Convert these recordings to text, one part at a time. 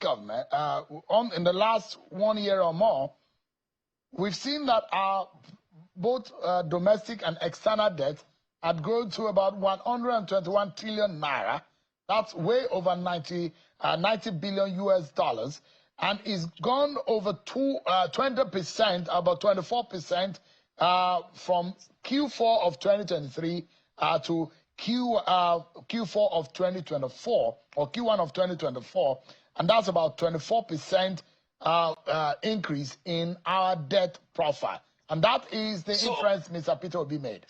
government, in the last 1 year or more, we've seen that our both domestic and external debt had grown to about 121 trillion naira. That's way over 90 billion US dollars, and is gone over 20%, about 24% from Q4 of 2023 to Q4 of 2024 or Q1 of 2024, and that's about 24% increase in our debt profile. And that is the inference Mr. Peter Obi made.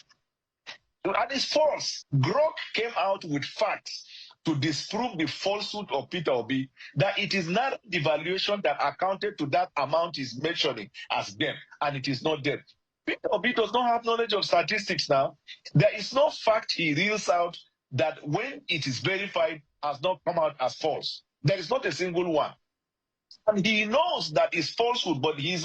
And it's false. Grok came out with facts to disprove the falsehood of Peter Obi, that it is not devaluation that accounted to that amount is mentioning as debt, and it is not debt. Peter Obi does not have knowledge of statistics now. There is no fact he reels out that when it is verified has not come out as false. There is not a single one. And he knows that it's falsehood, but he's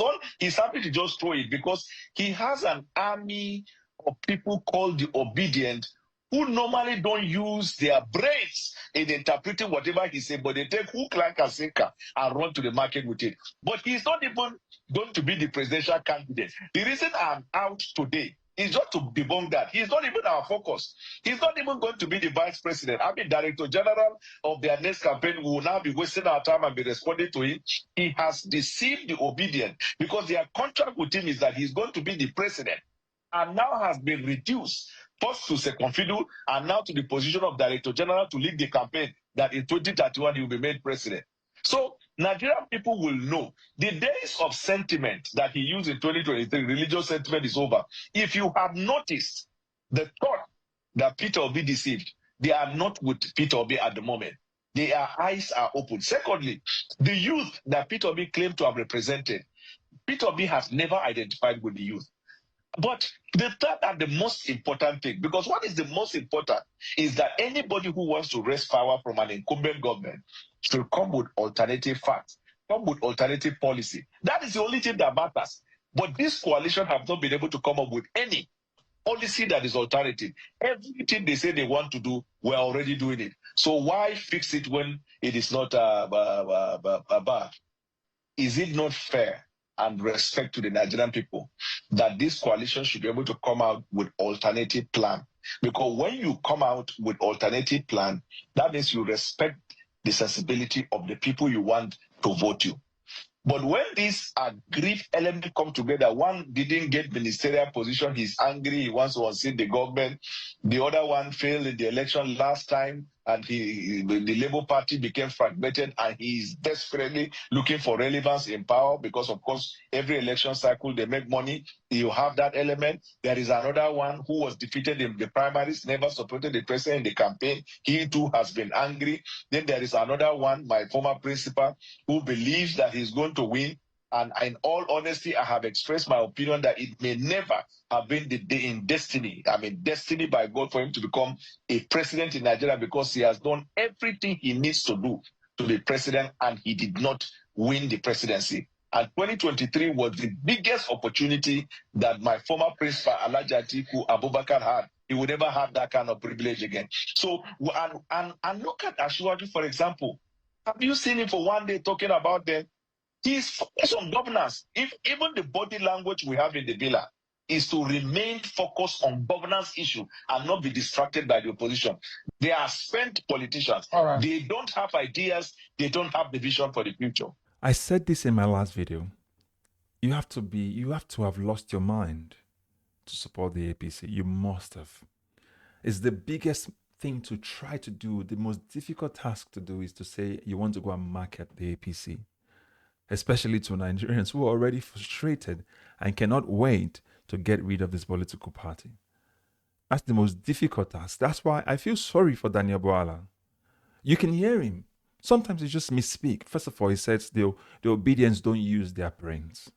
happy to just throw it because he has an army of people called the Obidient who normally don't use their brains in interpreting whatever he says, but they take hook, line, and sinker and run to the market with it. But he's not even going to be the presidential candidate. The reason I'm out today is just to debunk that. He's not even our focus. He's not even going to be the vice president. I mean, Director-General of their next campaign. We will now be wasting our time and be responding to him. He has deceived the Obidient because their contract with him is that he's going to be the president, and now has been reduced first to second fiddle and now to the position of Director General to lead the campaign that in 2031 he will be made president. So Nigerian people will know the days of sentiment that he used in 2023, religious sentiment, is over. If you have noticed the thought that Peter Obi deceived, they are not with Peter Obi at the moment. Their eyes are open. Secondly, the youth that Peter Obi claimed to have represented, Peter Obi has never identified with the youth. But the third and the most important thing, because what is the most important is that anybody who wants to wrest power from an incumbent government should come with alternative facts, come with alternative policy. That is the only thing that matters. But this coalition have not been able to come up with any policy that is alternative. Everything they say they want to do, we're already doing it. So why fix it when it is not bad? Is it not fair and respect to the Nigerian people that this coalition should be able to come out with alternative plan? Because when you come out with alternative plan, that means you respect the sensibility of the people you want to vote you. But when these aggrieved elements come together, one didn't get ministerial position, he's angry, he wants to unseat the government. The other one failed in the election last time, and the Labour Party became fragmented, and he is desperately looking for relevance in power because, of course, every election cycle they make money. You have that element. There is another one who was defeated in the primaries, never supported the president in the campaign. He too has been angry. Then there is another one, my former principal, who believes that he's going to win. And in all honesty, I have expressed my opinion that it may never have been the day in destiny. I mean, destiny by God for him to become a president in Nigeria because he has done everything he needs to do to be president, and he did not win the presidency. And 2023 was the biggest opportunity that my former principal, Alhaji Atiku Abubakar, had. He would never have that kind of privilege again. So, and look at Asiwaju, for example. Have you seen him for one day talking about them? He's focused on governance. If even the body language we have in the villa is to remain focused on governance issue and not be distracted by the opposition. They are spent politicians. All right. They don't have ideas. They don't have the vision for the future. I said this in my last video. You have to have lost your mind to support the APC. You must have. It's the biggest thing to try to do. The most difficult task to do is to say you want to go and market the APC, especially to Nigerians who are already frustrated and cannot wait to get rid of this political party. That's the most difficult task. That's why I feel sorry for Daniel Bwala. You can hear him. Sometimes he just misspeak. First of all, he says the Obedients don't use their brains.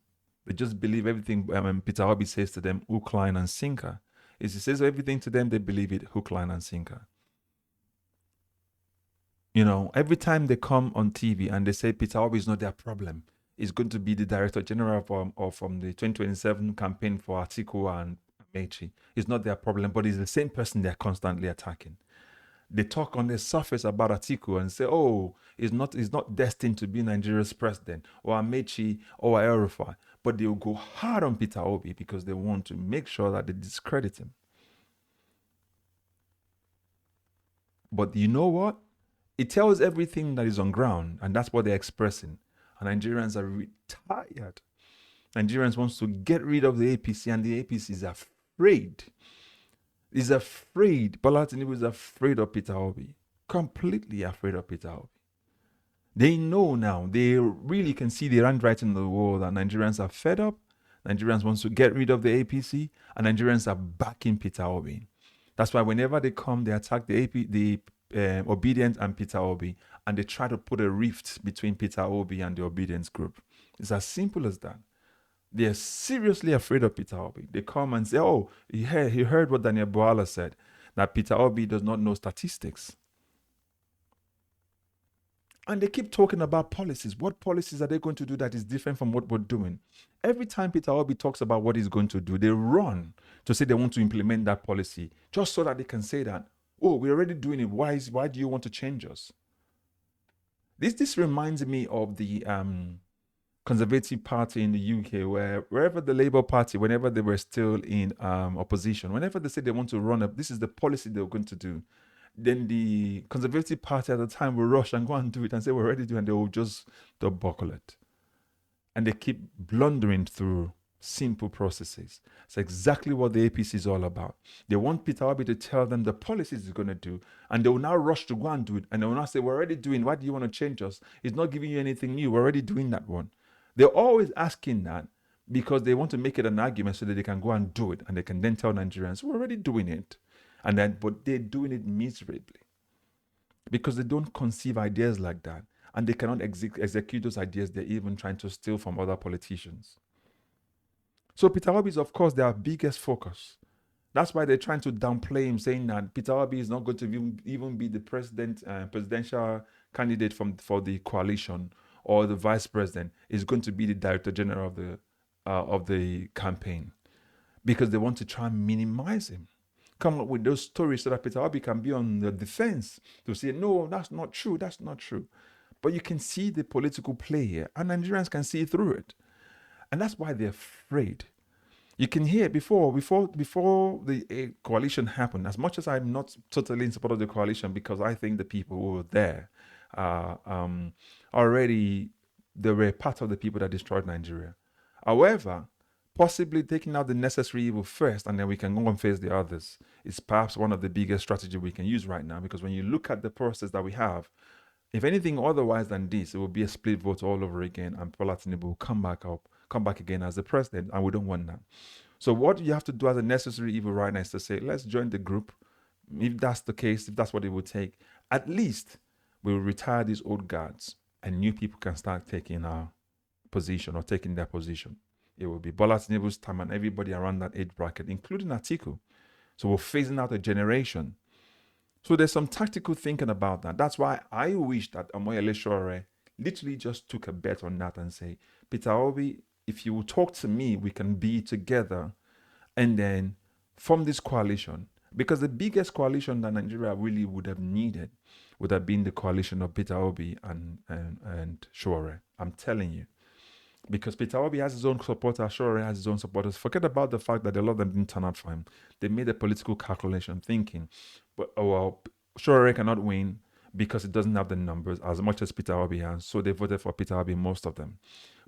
They just believe everything Peter Obi says to them, hook, line, and sinker. If he says everything to them, they believe it, hook, line, and sinker. You know, every time they come on TV and they say Peter Obi is not their problem, he's going to be the Director-General from the 2027 campaign for Atiku and Mechi. It's not their problem, but he's the same person they're constantly attacking. They talk on the surface about Atiku and say, oh, he's not destined to be Nigeria's president, or Amechi, or El-Rufai. But they'll go hard on Peter Obi because they want to make sure that they discredit him. But you know what? It tells everything that is on ground, and that's what they're expressing. And Nigerians are tired. Nigerians wants to get rid of the APC, and the APC is afraid. Is afraid. Bola Tinubu is afraid of Peter Obi. Completely afraid of Peter Obi. They know now. They really can see the handwriting on the wall that Nigerians are fed up. Nigerians want to get rid of the APC, and Nigerians are backing Peter Obi. That's why whenever they come, they attack the Obidient and Peter Obi, and they try to put a rift between Peter Obi and the Obedience group. It's as simple as that. They're seriously afraid of Peter Obi. They come and say, oh, he heard what Daniel Bwala said, that Peter Obi does not know statistics. And they keep talking about policies. What policies are they going to do that is different from what we're doing? Every time Peter Obi talks about what he's going to do, they run to say they want to implement that policy just so that they can say that, oh, we're already doing it. Why do you want to change us? This reminds me of the Conservative Party in the UK, wherever the Labour Party, whenever they were still in opposition, whenever they said they want to run up, this is the policy they were going to do. Then the Conservative Party at the time will rush and go and do it and say, we're ready to do it, and they will just buckle it. And they keep blundering through simple processes. It's exactly what the APC is all about. They want Peter Obi to tell them the policies he's going to do, and they will now rush to go and do it. And they will now say, we're already doing, why do you want to change us? It's not giving you anything new. We're already doing that one. They're always asking that because they want to make it an argument so that they can go and do it. And they can then tell Nigerians, we're already doing it. But they're doing it miserably because they don't conceive ideas like that, and they cannot execute those ideas they're even trying to steal from other politicians. So Peter Obi is, of course, their biggest focus. That's why they're trying to downplay him, saying that Peter Obi is not going to even be the presidential candidate for the coalition, or the vice president is going to be the Director-General of the campaign, because they want to try and minimize him. Come up with those stories so that Peter Obi can be on the defense to say, no, that's not true, that's not true. But you can see the political play here, and Nigerians can see through it. And that's why they're afraid. You can hear before the coalition happened, as much as I'm not totally in support of the coalition, because I think the people who were there already, they were part of the people that destroyed Nigeria. However, possibly taking out the necessary evil first, and then we can go and face the others, is perhaps one of the biggest strategies we can use right now. Because when you look at the process that we have, if anything otherwise than this, it will be a split vote all over again, and Bola Tinubu will come back again as the president, and we don't want that. So what you have to do as a necessary evil right now is to say, let's join the group. If that's the case, if that's what it would take, at least we will retire these old guards, and new people can start taking our position or taking their position. It will be Bola Tinubu's time and everybody around that age bracket, including Atiku. So we're phasing out a generation. So there's some tactical thinking about that. That's why I wish that Omoyele Sowore literally just took a bet on that and say, Peter Obi, if you will talk to me, we can be together and then form this coalition. Because the biggest coalition that Nigeria really would have needed would have been the coalition of Peter Obi and Sowore. I'm telling you. Because Peter Obi has his own supporters, Sowore has his own supporters. Forget about the fact that a lot of them didn't turn out for him. They made a political calculation thinking, well, Sowore cannot win because it doesn't have the numbers as much as Peter Obi has. So they voted for Peter Obi, most of them.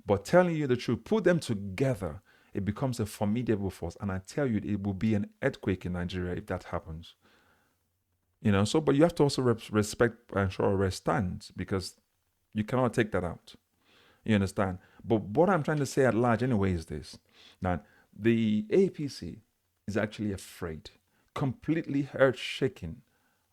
But telling you the truth, put them together, it becomes a formidable force. And I tell you, it will be an earthquake in Nigeria if that happens. But you have to also respect Sowore's stance, because you cannot take that out. You understand? But what I'm trying to say at large anyway is this, that the APC is actually afraid, completely earth-shaking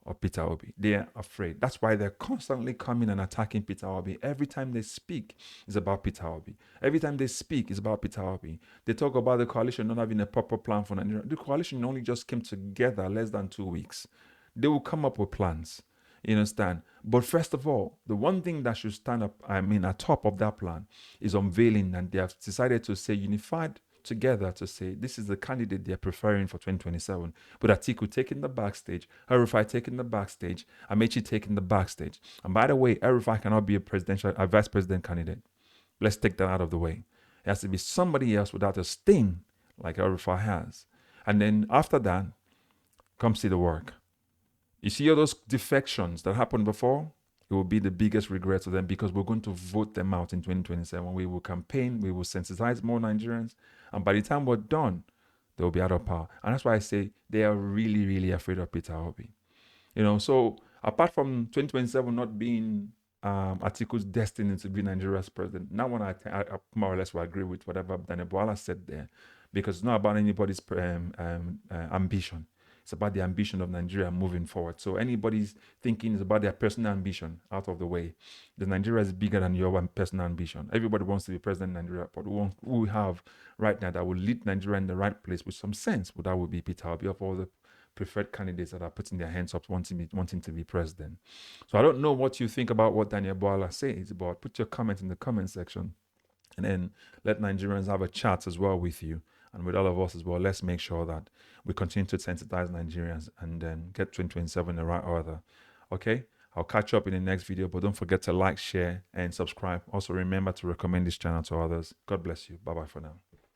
of Peter Obi. They're afraid. That's why they're constantly coming and attacking Peter Obi. Every time they speak, it's about Peter Obi. Every time they speak, it's about Peter Obi. They talk about the coalition not having a proper plan for Nigeria. The coalition only just came together less than 2 weeks. They will come up with plans. You understand? But first of all, the one thing that should stand up, at top of that plan, is unveiling, and they have decided to say unified together to say this is the candidate they're preferring for 2027. With Atiku taking the backstage, El-Rufai taking the backstage, Amechi taking the backstage. And by the way, El-Rufai cannot be a vice president candidate. Let's take that out of the way. It has to be somebody else without a sting like El-Rufai has. And then after that, come see the work. You see all those defections that happened before? It will be the biggest regret to them because we're going to vote them out in 2027. We will campaign, we will sensitize more Nigerians, and by the time we're done, they will be out of power. And that's why I say they are really, really afraid of Peter Obi. So apart from 2027 not being Atiku's destiny to be Nigeria's president, now one I more or less will agree with whatever Daniel Bwala said there, because it's not about anybody's ambition. It's about the ambition of Nigeria moving forward. So anybody's thinking is about their personal ambition out of the way. The Nigeria is bigger than your personal ambition. Everybody wants to be president in Nigeria, but who we have right now that will lead Nigeria in the right place with some sense, that would be Peter Obi of all the preferred candidates that are putting their hands up wanting to be president. So I don't know what you think about what Daniel Bola says, but put your comment in the comment section and then let Nigerians have a chat as well with you and with all of us as well. Let's make sure that we continue to sensitize Nigerians and then get 2027 in the right order. Okay? I'll catch up in the next video, but don't forget to like, share, and subscribe. Also, remember to recommend this channel to others. God bless you. Bye-bye for now.